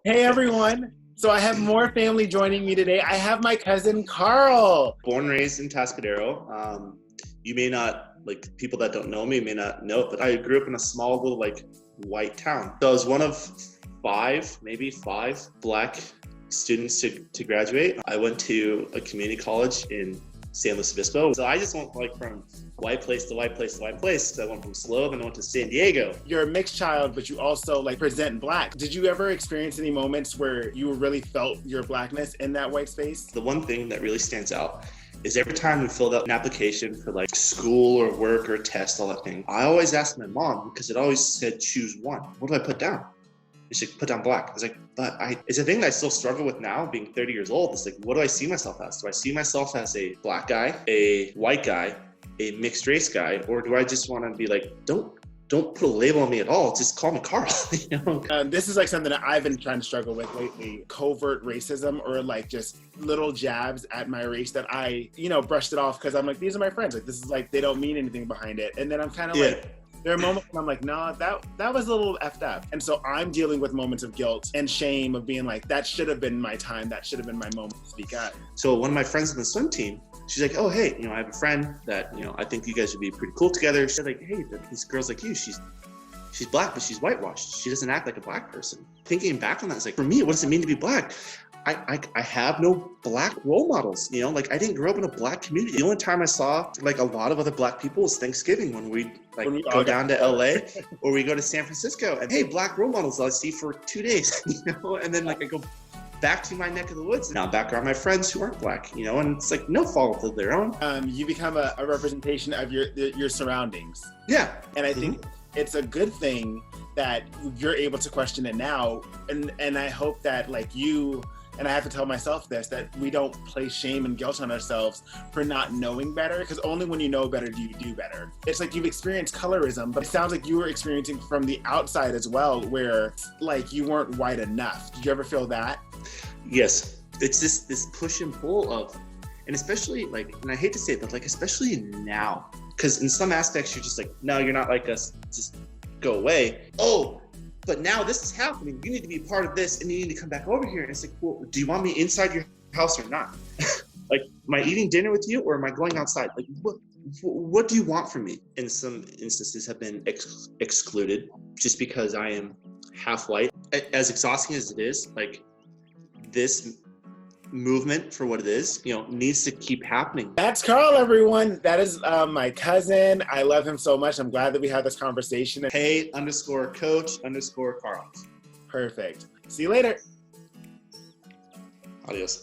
Hey everyone. So I have more family joining me today. I have my cousin Karl. Born and raised in Atascadero. You may not, people that don't know me may not know it, but I grew up in a small little white town. So I was one of maybe five black students to graduate. I went to a community college in San Luis Obispo. So I just went from white place to white place to white place. So I went from Slow and I went to San Diego. You're a mixed child, but you also present black. Did you ever experience any moments where you really felt your blackness in that white space? The one thing that really stands out is every time we filled out an application for school or work or test, all that thing, I always asked my mom, because it always said choose one. What do I put down? She said, put down black. I was like, but it's a thing that I still struggle with now, being 30 years old. It's what do I see myself as? Do I see myself as a black guy, a white guy, a mixed race guy, or do I just want to be don't put a label on me at all. Just call me Karl. This is something that I've been trying to struggle with lately. Covert racism, or just little jabs at my race that I, brushed it off because I'm these are my friends. This is they don't mean anything behind it. And then I'm kind of there are moments when I'm no, that was a little effed up. And so I'm dealing with moments of guilt and shame of being that should have been my time. That should have been my moment to speak up. So one of my friends on the swim team, she's like, oh, hey, I have a friend that, I think you guys would be pretty cool together. She's like, hey, this girl's like you. She's black, but she's whitewashed. She doesn't act like a black person. Thinking back on that, it's for me, what does it mean to be black? I have no black role models, I didn't grow up in a black community. The only time I saw a lot of other black people was Thanksgiving when we go down to LA or we go to San Francisco and hey, black role models I see for 2 days, and then I go back to my neck of the woods. Now back around my friends who aren't black, and it's no fault of their own. You become a representation of your surroundings. Yeah. And I think it's a good thing that you're able to question it now. And I hope that you, and I have to tell myself this, that we don't place shame and guilt on ourselves for not knowing better, because only when you know better do you do better. It's you've experienced colorism, but it sounds like you were experiencing from the outside as well, where you weren't white enough. Did you ever feel that? Yes. It's this push and pull of, and especially and I hate to say it, but especially now, because in some aspects you're just no, you're not like us, just go away. Oh, but now this is happening. You need to be part of this and you need to come back over here. And it's well, do you want me inside your house or not? Am I eating dinner with you or am I going outside? What do you want from me? In some instances have been excluded just because I am half white. As exhausting as it is, this movement for what it is, needs to keep happening. That's Karl, everyone. That is my cousin. I love him so much. I'm glad that we had this conversation. Hey_coach_Karl. Perfect. See you later. Adios.